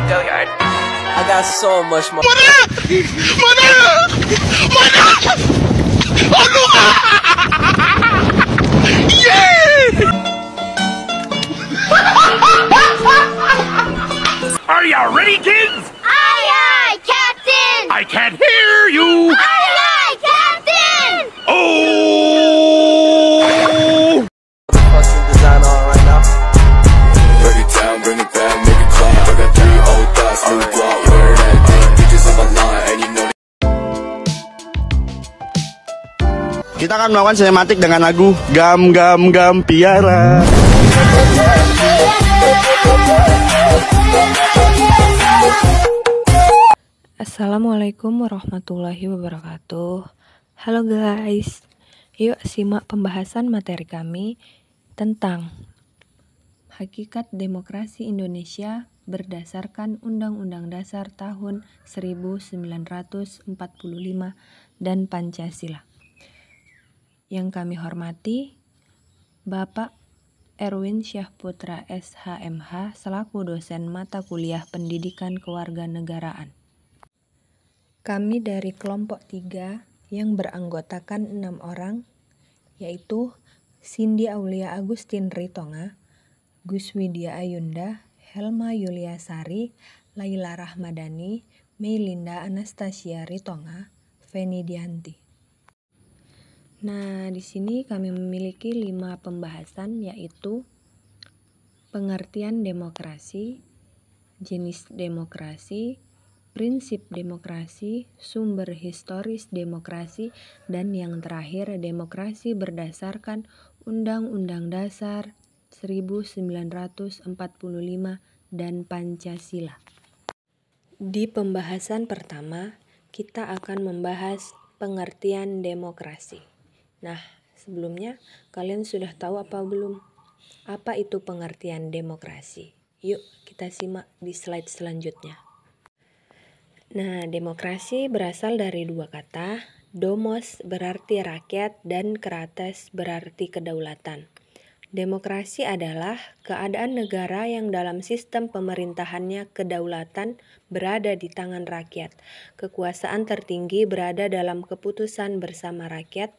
I got so much more. Are you ready, kids? Aye, aye, Captain! I can't hear you! Aye, aye, Captain! Oh! Fucking design on right now. Break it down, bring it back, make it clap. I got 3 old thoughts, new guap, wear that thing. Bitches on my line, and you know Kita akan melakukan sinematik dengan lagu Gam Gam Gam Piara. Assalamualaikum warahmatullahi wabarakatuh. Halo guys, yuk simak pembahasan materi kami tentang hakikat demokrasi Indonesia berdasarkan Undang-Undang Dasar tahun 1945 dan Pancasila. Yang kami hormati Bapak Erwin Syahputra SHMH selaku dosen mata kuliah Pendidikan Kewarganegaraan. Kami dari kelompok 3 yang beranggotakan 6 orang, yaitu Cindy Aulia Agustin Ritonga, Gus Widya Ayunda, Helma Yuliasari, Laila Rahmadani, Meilinda Anastasia Ritonga, Feni Dianti. Nah, di sini kami memiliki 5 pembahasan, yaitu pengertian demokrasi, jenis demokrasi, prinsip demokrasi, sumber historis demokrasi, dan yang terakhir demokrasi berdasarkan Undang-Undang Dasar 1945 dan Pancasila. Di pembahasan pertama, kita akan membahas pengertian demokrasi. Nah, sebelumnya kalian sudah tahu apa belum? Apa itu pengertian demokrasi? Yuk kita simak di slide selanjutnya. Nah, demokrasi berasal dari 2 kata, domos berarti rakyat dan krates berarti kedaulatan. Demokrasi adalah keadaan negara yang dalam sistem pemerintahannya kedaulatan berada di tangan rakyat. Kekuasaan tertinggi berada dalam keputusan bersama rakyat,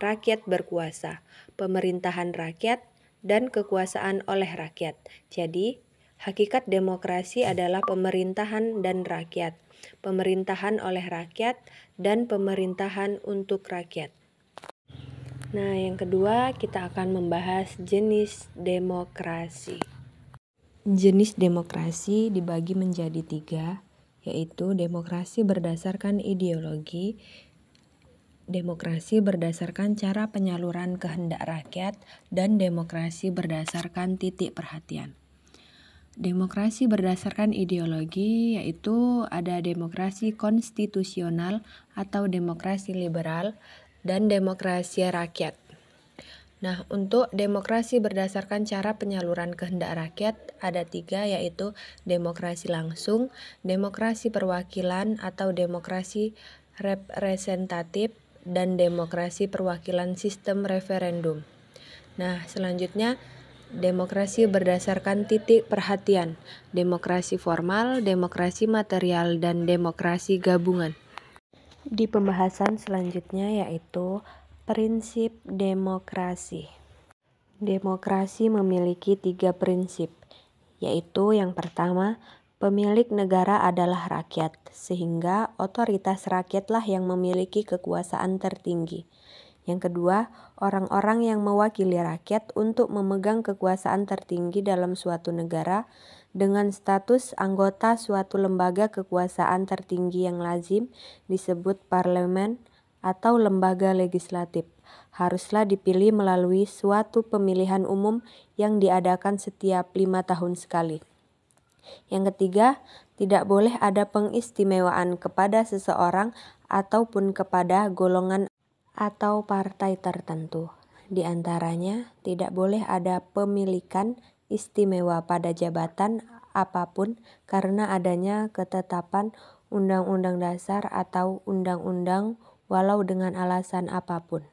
rakyat berkuasa, pemerintahan rakyat, dan kekuasaan oleh rakyat. Jadi, hakikat demokrasi adalah pemerintahan dan rakyat, pemerintahan oleh rakyat, dan pemerintahan untuk rakyat. Nah, yang kedua kita akan membahas jenis demokrasi. Jenis demokrasi dibagi menjadi 3, yaitu demokrasi berdasarkan ideologi, demokrasi berdasarkan cara penyaluran kehendak rakyat, dan demokrasi berdasarkan titik perhatian. Demokrasi berdasarkan ideologi yaitu ada demokrasi konstitusional atau demokrasi liberal dan demokrasi rakyat. Nah, untuk demokrasi berdasarkan cara penyaluran kehendak rakyat ada 3, yaitu demokrasi langsung, demokrasi perwakilan atau demokrasi representatif, dan demokrasi perwakilan sistem referendum. Nah, selanjutnya demokrasi berdasarkan titik perhatian, demokrasi formal, demokrasi material, dan demokrasi gabungan. Di pembahasan selanjutnya yaitu prinsip demokrasi. Demokrasi memiliki 3 prinsip, yaitu yang pertama, pemilik negara adalah rakyat, sehingga otoritas rakyatlah yang memiliki kekuasaan tertinggi. Yang kedua, orang-orang yang mewakili rakyat untuk memegang kekuasaan tertinggi dalam suatu negara dengan status anggota suatu lembaga kekuasaan tertinggi yang lazim disebut parlemen atau lembaga legislatif. Haruslah dipilih melalui suatu pemilihan umum yang diadakan setiap 5 tahun sekali. Yang ketiga, tidak boleh ada pengistimewaan kepada seseorang ataupun kepada golongan atau partai tertentu. Di antaranya, tidak boleh ada pemilikan istimewa pada jabatan apapun karena adanya ketetapan Undang-Undang Dasar atau Undang-Undang walau dengan alasan apapun.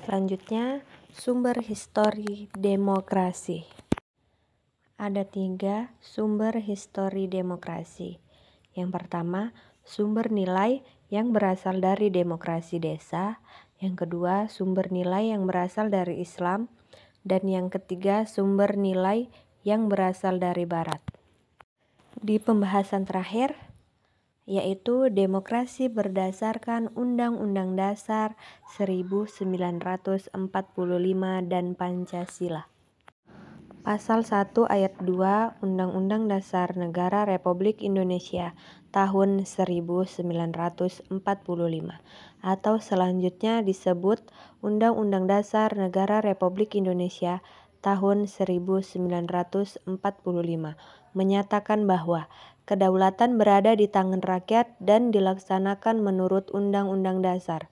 Selanjutnya, sumber histori demokrasi. Ada 3 sumber histori demokrasi. Yang pertama, sumber nilai yang berasal dari demokrasi desa. Yang kedua, sumber nilai yang berasal dari Islam. Dan yang ketiga, sumber nilai yang berasal dari Barat. Di pembahasan terakhir, yaitu demokrasi berdasarkan Undang-Undang Dasar 1945 dan Pancasila. Pasal 1 ayat 2 Undang-Undang Dasar Negara Republik Indonesia tahun 1945 atau selanjutnya disebut Undang-Undang Dasar Negara Republik Indonesia tahun 1945 menyatakan bahwa kedaulatan berada di tangan rakyat dan dilaksanakan menurut Undang-Undang Dasar,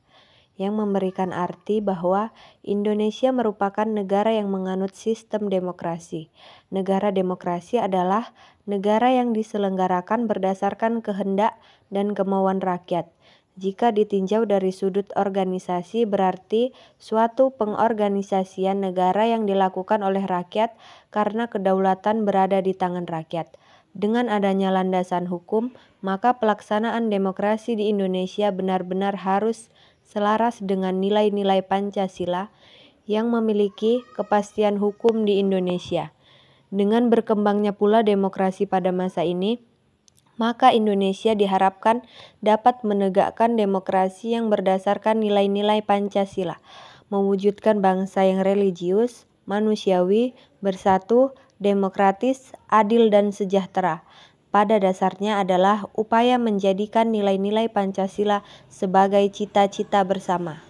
yang memberikan arti bahwa Indonesia merupakan negara yang menganut sistem demokrasi. Negara demokrasi adalah negara yang diselenggarakan berdasarkan kehendak dan kemauan rakyat. Jika ditinjau dari sudut organisasi, berarti suatu pengorganisasian negara yang dilakukan oleh rakyat karena kedaulatan berada di tangan rakyat. Dengan adanya landasan hukum, maka pelaksanaan demokrasi di Indonesia benar-benar harus selaras dengan nilai-nilai Pancasila yang memiliki kepastian hukum di Indonesia. Dengan berkembangnya pula demokrasi pada masa ini, maka Indonesia diharapkan dapat menegakkan demokrasi yang berdasarkan nilai-nilai Pancasila, mewujudkan bangsa yang religius, manusiawi, bersatu, demokratis, adil dan sejahtera. Pada dasarnya adalah upaya menjadikan nilai-nilai Pancasila sebagai cita-cita bersama.